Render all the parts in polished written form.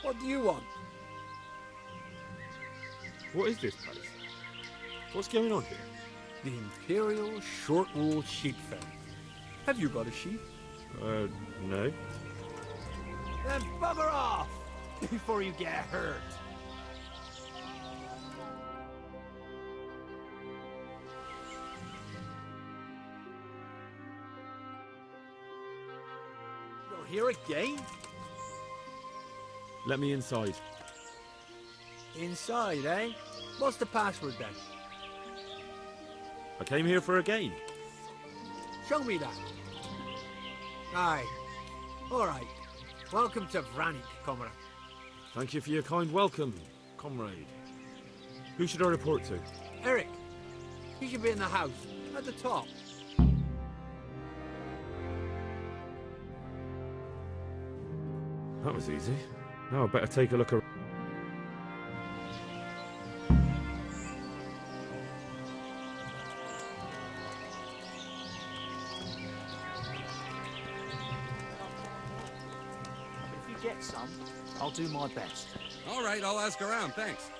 What do you want? What is this place? What's going on here? The Imperial Short-Wool Sheep Fair. Have you got a sheep? No. Then bugger off before you get hurt. You're here again? Let me inside. Inside, eh? What's the password then? I came here for a game. Show me that. Aye. Alright. Welcome to Vranik, comrade. Thank you for your kind welcome, comrade. Who should I report to? Eric. He should be in the house, at the top. That was easy. Now I better take a look around. If you get some, I'll do my best. All right, I'll ask around, thanks.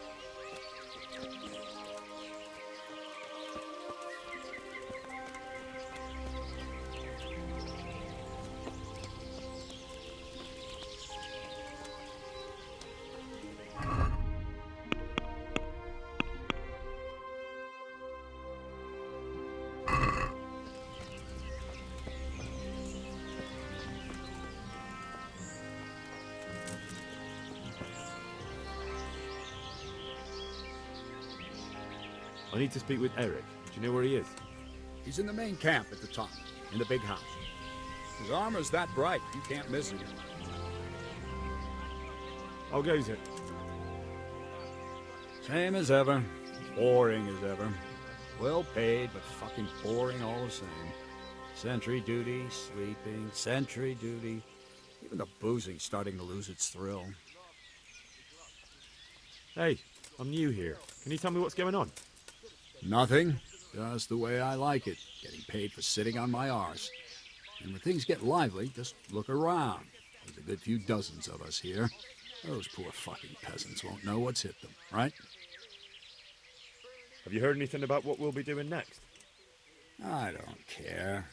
I need to speak with Eric. Do you know where he is? He's in the main camp at the top, in the big house. His armor's that bright, you can't miss him. How goes it? Same as ever. Boring as ever. Well paid, but fucking boring all the same. Sentry duty, sleeping, sentry duty. Even the boozing's starting to lose its thrill. Hey, I'm new here. Can you tell me what's going on? Nothing. Just the way I like it. Getting paid for sitting on my arse. And when things get lively, just look around. There's a good few dozens of us here. Those poor fucking peasants won't know what's hit them, right? Have you heard anything about what we'll be doing next? I don't care.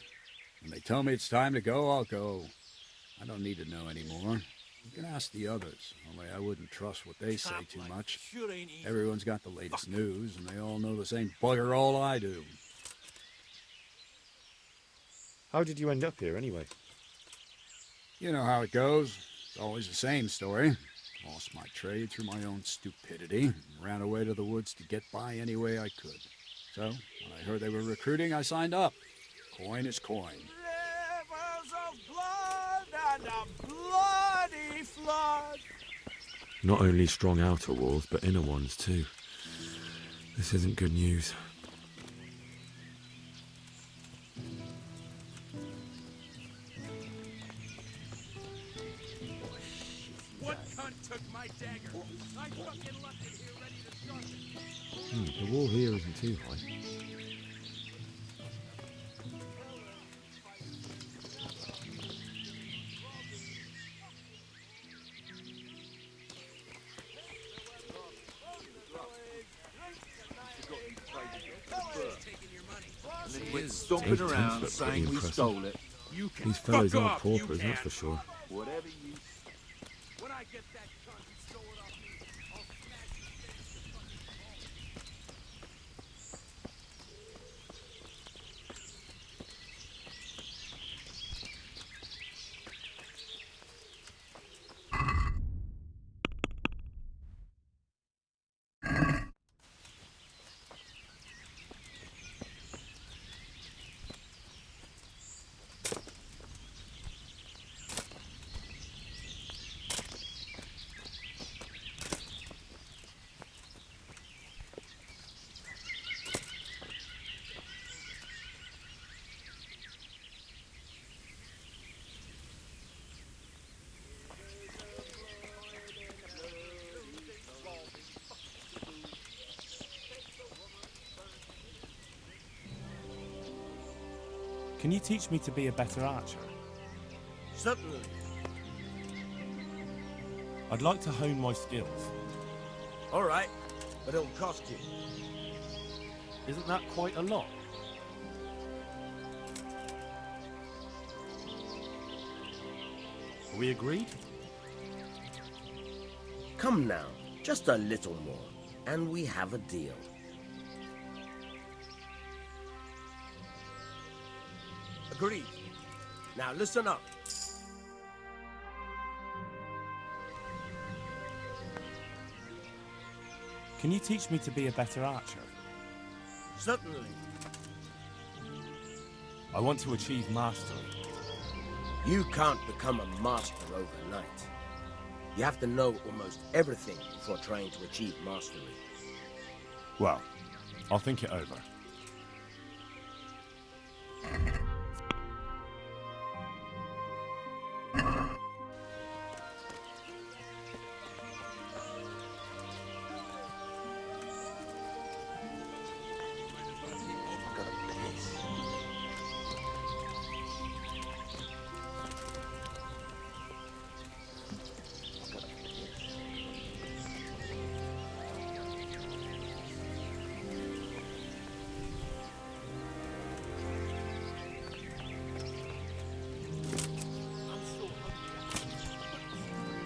When they tell me it's time to go, I'll go. I don't need to know anymore. You can ask the others, only I wouldn't trust what they say too much. Everyone's got the latest news, and they all know the same bugger all I do. How did you end up here, anyway? You know how it goes. It's always the same story. Lost my trade through my own stupidity, and ran away to the woods to get by any way I could. So, when I heard they were recruiting, I signed up. Coin is coin. Rivers of blood and a bloody flood. Not only strong outer walls, but inner ones too. This isn't good news. What cunt took my dagger? I fucking left it here ready to sharpen. The wall here isn't too high. We're stomping around saying we stole it. You can These fellows fuck aren't off, paupers, you that's can. for sure. Whatever you... When I get that cunt who stole it off me, I'll smash his face to fucking... Can you teach me to be a better archer? Certainly. I'd like to hone my skills. All right, but it'll cost you. Isn't that quite a lot? Are we agreed? Come now, just a little more, and we have a deal. Agreed. Now listen up. Can you teach me to be a better archer? Certainly. I want to achieve mastery. You can't become a master overnight. You have to know almost everything before trying to achieve mastery. Well, I'll think it over.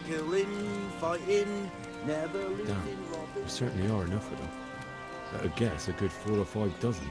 Killing, fighting, never losing. Damn, there certainly are enough of them. At a guess, a good 4 or 5 dozen.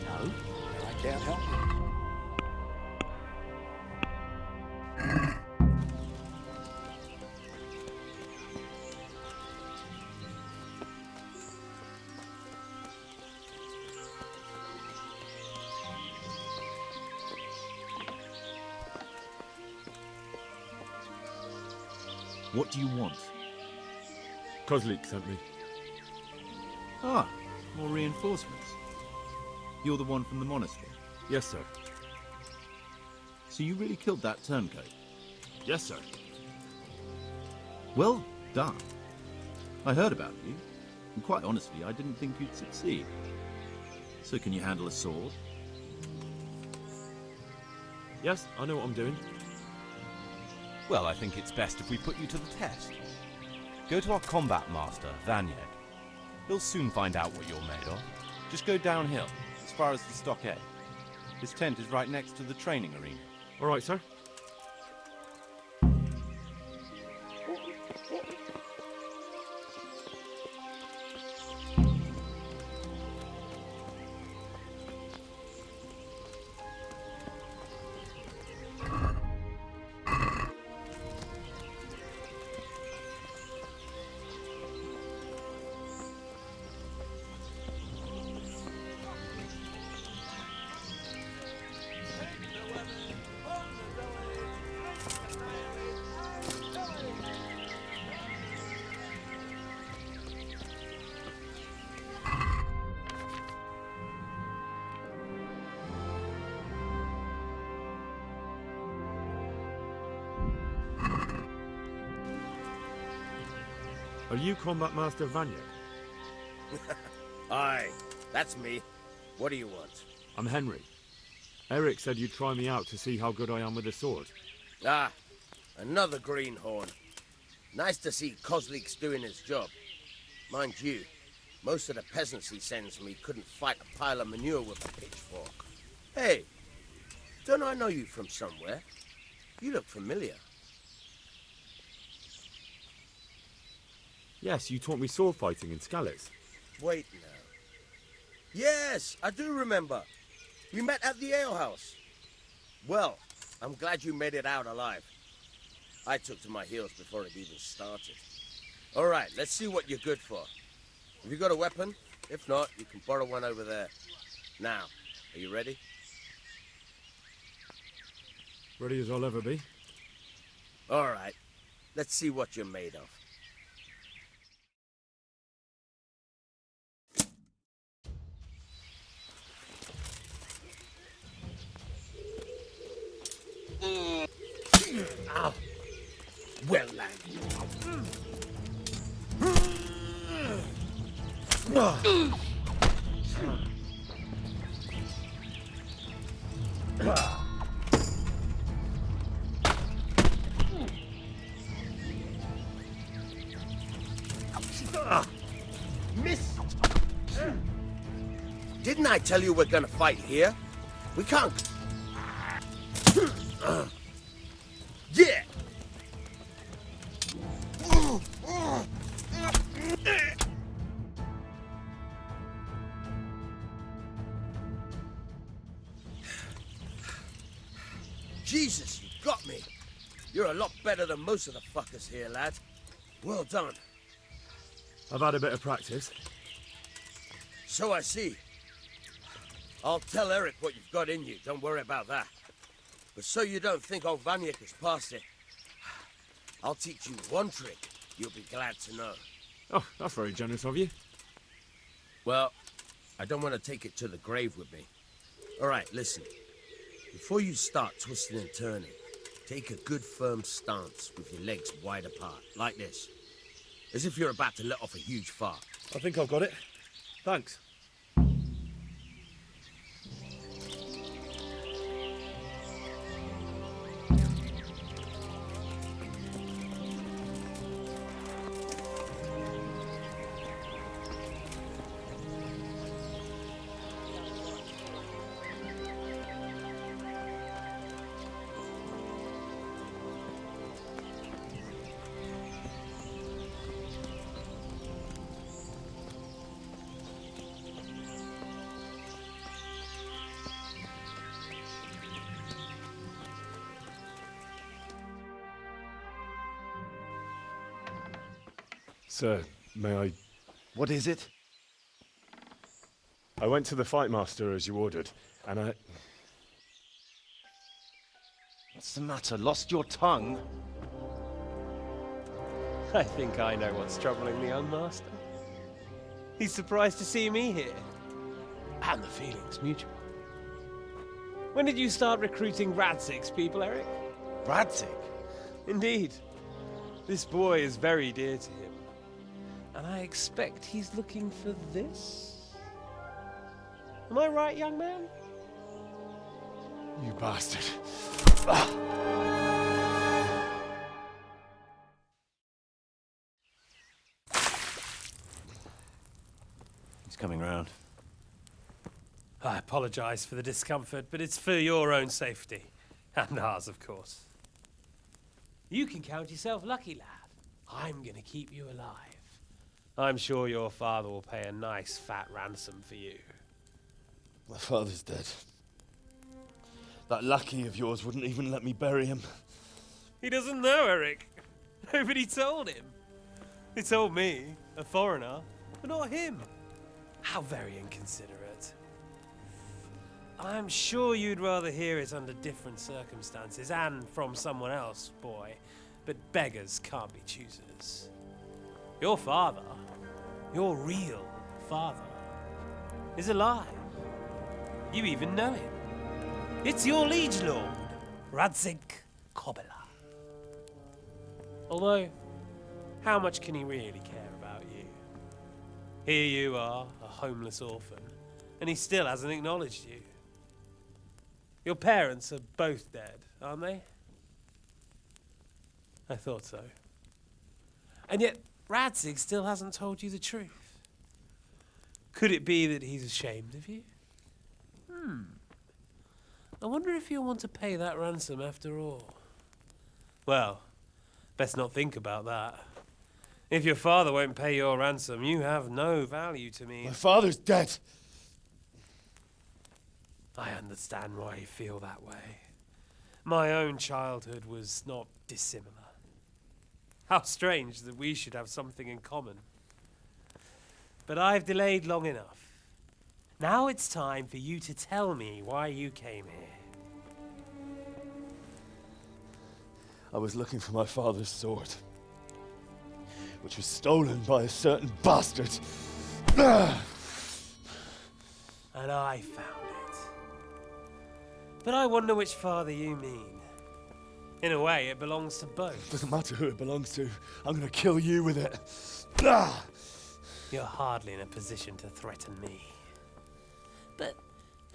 No, I can't help it. What do you want? Kozlik sent me. Ah, more reinforcements. You're the one from the monastery. Yes, sir. So you really killed that turncoat? Yes, sir. Well done. I heard about you, and quite honestly, I didn't think you'd succeed. So can you handle a sword? Yes, I know what I'm doing. Well, I think it's best if we put you to the test. Go to our combat master, Vanyeg. He'll soon find out what you're made of. Just go downhill, as far as the stockade. His tent is right next to the training arena. All right, sir. Are you Combat Master Vanya? Aye, that's me. What do you want? I'm Henry. Eric said you'd try me out to see how good I am with a sword. Ah, another greenhorn. Nice to see Kozlik's doing his job. Mind you, most of the peasants he sends me couldn't fight a pile of manure with a pitchfork. Hey, don't I know you from somewhere? You look familiar. Yes, you taught me sword fighting in Skalitz. Wait now. Yes, I do remember. We met at the alehouse. Well, I'm glad you made it out alive. I took to my heels before it even started. All right, let's see what you're good for. Have you got a weapon? If not, you can borrow one over there. Now, are you ready? Ready as I'll ever be. All right, let's see what you're made of. Ow. Well, lad. Missed. Didn't I tell you we're gonna fight here? We can't. Yeah. Jesus, you got me. You're a lot better than most of the fuckers here, lad. Well done. I've had a bit of practice. So I see. I'll tell Eric what you've got in you. Don't worry about that. But so you don't think old Vanyek has passed it, I'll teach you one trick you'll be glad to know. Oh, that's very generous of you. Well, I don't want to take it to the grave with me. All right, listen. Before you start twisting and turning, take a good firm stance with your legs wide apart, like this. As if you're about to let off a huge fart. I think I've got it. Thanks. Sir, may I... What is it? I went to the fight master as you ordered, and I... What's the matter? Lost your tongue? I think I know what's troubling the young master. He's surprised to see me here. And the feeling's mutual. When did you start recruiting Radzig's people, Eric? Radzig? Indeed. This boy is very dear to him. And I expect he's looking for this? Am I right, young man? You bastard. He's coming round. I apologize for the discomfort, but it's for your own safety. And ours, of course. You can count yourself lucky, lad. I'm gonna keep you alive. I'm sure your father will pay a nice fat ransom for you. My father's dead. That lackey of yours wouldn't even let me bury him. He doesn't know, Eric. Nobody told him. He told me, a foreigner, but not him. How very inconsiderate. I'm sure you'd rather hear it under different circumstances and from someone else, boy. But beggars can't be choosers. Your father, your real father, is alive. You even know him. It's your liege lord, Radzig Kobyla. Although, how much can he really care about you? Here you are, a homeless orphan, and he still hasn't acknowledged you. Your parents are both dead, aren't they? I thought so. And yet, Radzig still hasn't told you the truth. Could it be that he's ashamed of you? I wonder if you'll want to pay that ransom after all. Well, best not think about that. If your father won't pay your ransom, you have no value to me. My father's dead. I understand why you feel that way. My own childhood was not dissimilar. How strange that we should have something in common. But I've delayed long enough. Now it's time for you to tell me why you came here. I was looking for my father's sword, which was stolen by a certain bastard. And I found it. But I wonder which father you mean. In a way, it belongs to both. Doesn't matter who it belongs to. I'm gonna kill you with it. You're hardly in a position to threaten me. But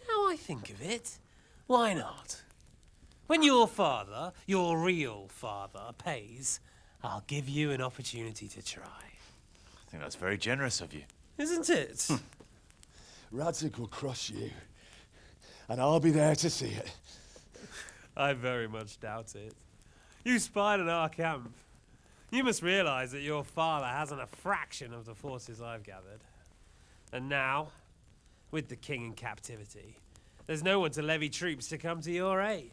now I think of it, why not? When your father, your real father, pays, I'll give you an opportunity to try. I think that's very generous of you. Isn't it? Radzig will crush you, and I'll be there to see it. I very much doubt it. You spied on our camp. You must realize that your father hasn't a fraction of the forces I've gathered. And now, with the king in captivity, there's no one to levy troops to come to your aid.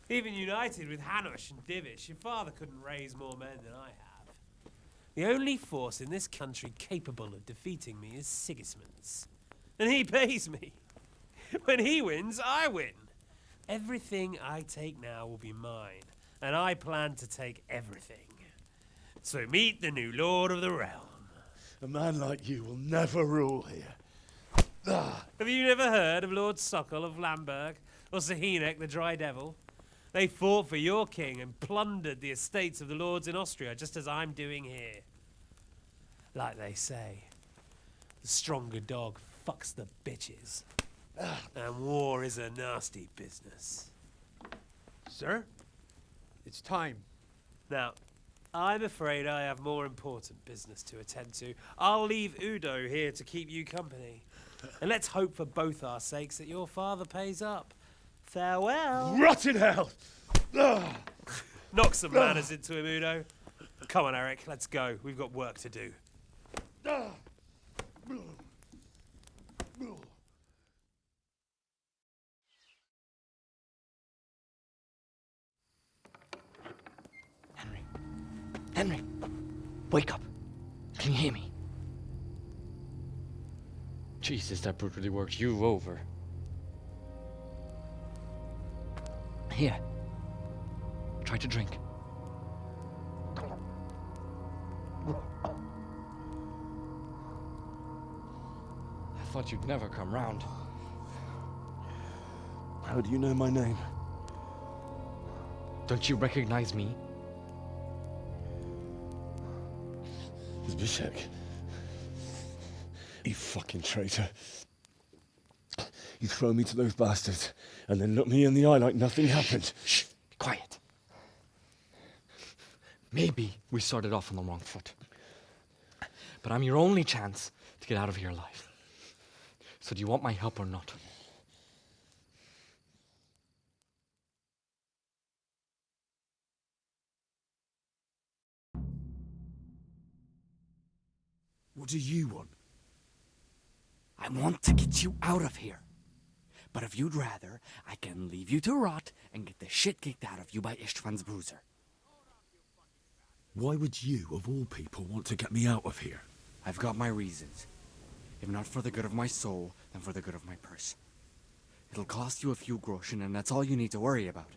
Even united with Hanush and Divish, your father couldn't raise more men than I have. The only force in this country capable of defeating me is Sigismund's. And he pays me. When he wins, I win. Everything I take now will be mine, and I plan to take everything. So meet the new lord of the realm. A man like you will never rule here. Have you never heard of Lord Sokol of Lamberg, or Sahinek the Dry Devil? They fought for your king and plundered the estates of the lords in Austria, just as I'm doing here. Like they say, the stronger dog fucks the bitches. And war is a nasty business. Sir, it's time. Now, I'm afraid I have more important business to attend to. I'll leave Udo here to keep you company. And let's hope for both our sakes that your father pays up. Farewell. Rot in hell! Knock some manners into him, Udo. Come on, Eric, let's go. We've got work to do. Henry, wake up. Can you hear me? Jesus, that brutally worked you over. Here. Try to drink. I thought you'd never come round. How do you know my name? Don't you recognize me? Zbyszek. You fucking traitor. You throw me to those bastards and then look me in the eye like nothing happened. Shh, be quiet. Maybe we started off on the wrong foot. But I'm your only chance to get out of here alive. So do you want my help or not? What do you want? I want to get you out of here. But if you'd rather, I can leave you to rot and get the shit kicked out of you by István's bruiser. Why would you, of all people, want to get me out of here? I've got my reasons. If not for the good of my soul, then for the good of my purse. It'll cost you a few groschen, and that's all you need to worry about.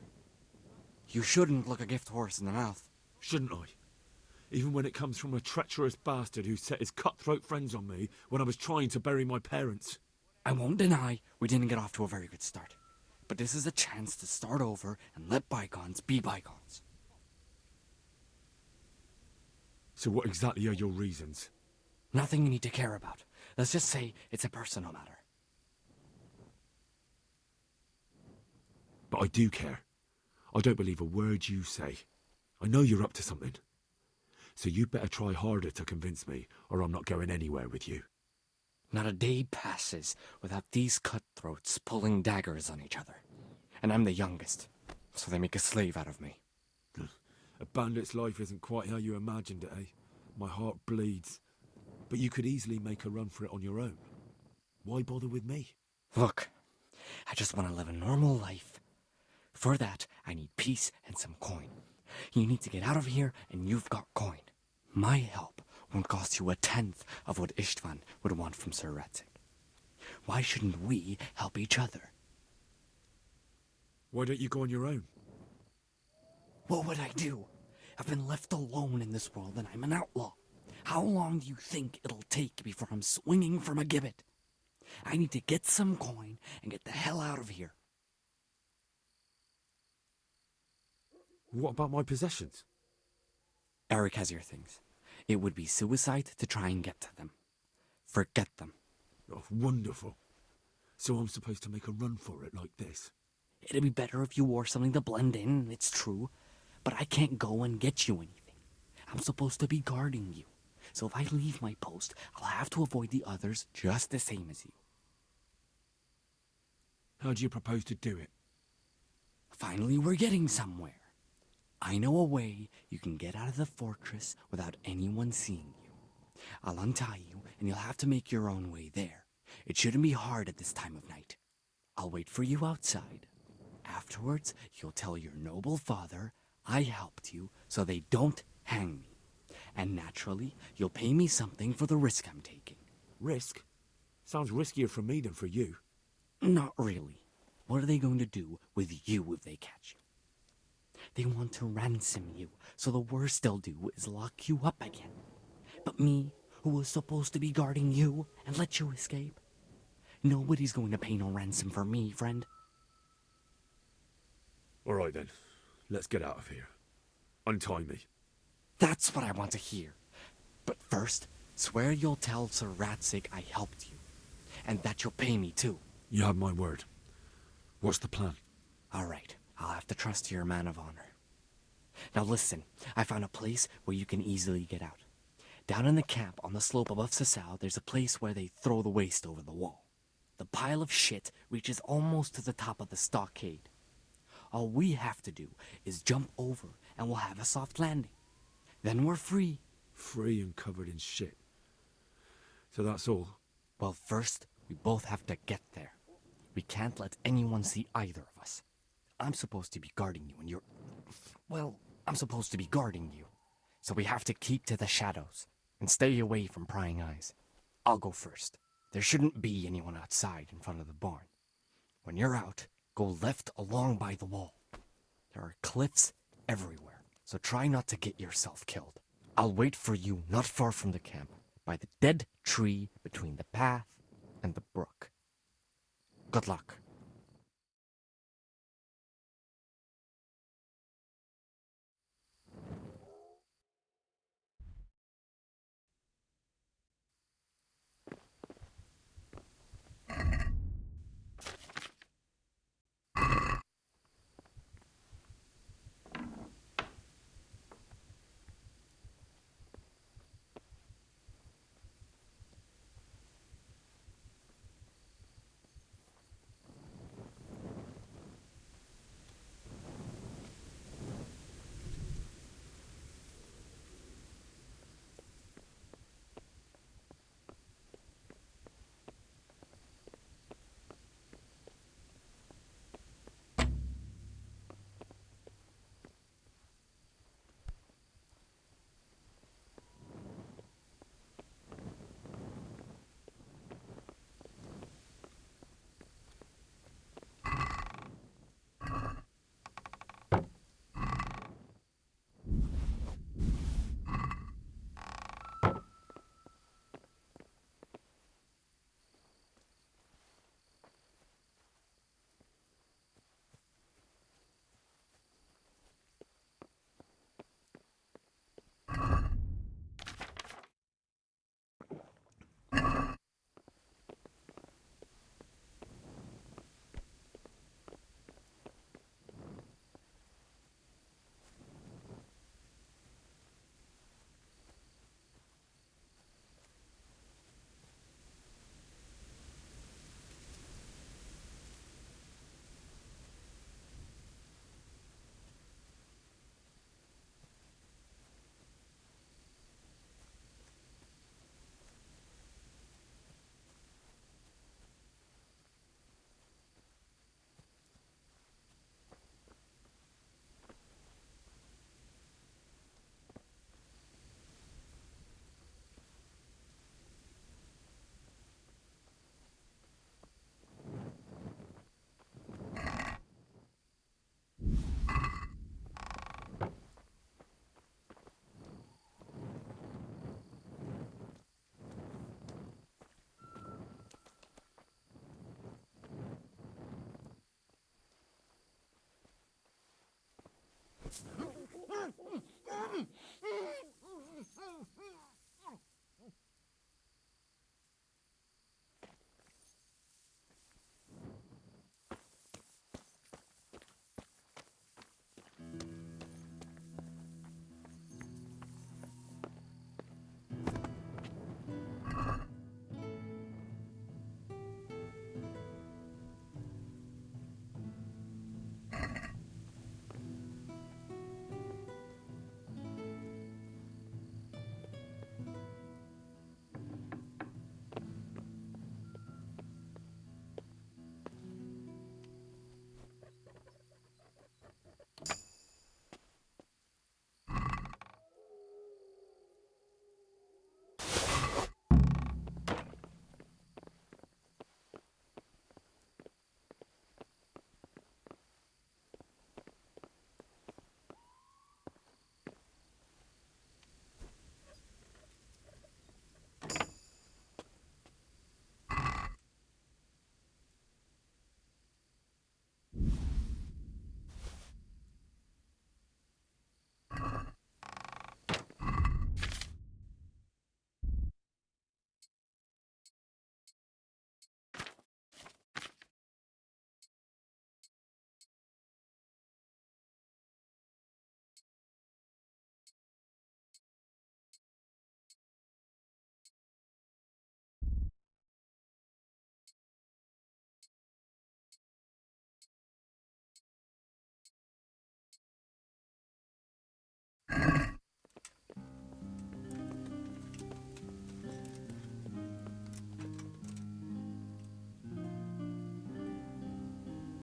You shouldn't look a gift horse in the mouth. Shouldn't I? Even when it comes from a treacherous bastard who set his cutthroat friends on me when I was trying to bury my parents. I won't deny we didn't get off to a very good start. But this is a chance to start over and let bygones be bygones. So what exactly are your reasons? Nothing you need to care about. Let's just say it's a personal matter. But I do care. I don't believe a word you say. I know you're up to something. So you better try harder to convince me, or I'm not going anywhere with you. Not a day passes without these cutthroats pulling daggers on each other. And I'm the youngest, so they make a slave out of me. A bandit's life isn't quite how you imagined it, eh? My heart bleeds. But you could easily make a run for it on your own. Why bother with me? Look, I just want to live a normal life. For that, I need peace and some coin. You need to get out of here, and you've got coin. My help won't cost you a tenth of what Istvan would want from Sir Ratzik. Why shouldn't we help each other? Why don't you go on your own? What would I do? I've been left alone in this world, and I'm an outlaw. How long do you think it'll take before I'm swinging from a gibbet? I need to get some coin and get the hell out of here. What about my possessions? Eric has your things. It would be suicide to try and get to them. Forget them. Oh, wonderful. So I'm supposed to make a run for it like this? It'd be better if you wore something to blend in, it's true. But I can't go and get you anything. I'm supposed to be guarding you. So if I leave my post, I'll have to avoid the others just the same as you. How do you propose to do it? Finally, we're getting somewhere. I know a way you can get out of the fortress without anyone seeing you. I'll untie you, and you'll have to make your own way there. It shouldn't be hard at this time of night. I'll wait for you outside. Afterwards, you'll tell your noble father I helped you so they don't hang me. And naturally, you'll pay me something for the risk I'm taking. Risk? Sounds riskier for me than for you. Not really. What are they going to do with you if they catch you? They want to ransom you, so the worst they'll do is lock you up again. But me, who was supposed to be guarding you and let you escape? Nobody's going to pay no ransom for me, friend. All right then, let's get out of here. Untie me. That's what I want to hear. But first, swear you'll tell Sir Ratzik I helped you. And that you'll pay me too. You have my word. What's the plan? All right, I'll have to trust you're a man of honor. Now listen, I found a place where you can easily get out. Down in the camp on the slope above Sasau, there's a place where they throw the waste over the wall. The pile of shit reaches almost to the top of the stockade. All we have to do is jump over and we'll have a soft landing. Then we're free. Free and covered in shit. So that's all? Well, first, we both have to get there. We can't let anyone see either of us. I'm supposed to be guarding you and you're... Well, I'm supposed to be guarding you. So we have to keep to the shadows and stay away from prying eyes. I'll go first. There shouldn't be anyone outside in front of the barn. When you're out, go left along by the wall. There are cliffs everywhere, so try not to get yourself killed. I'll wait for you not far from the camp, by the dead tree between the path and the brook. Good luck.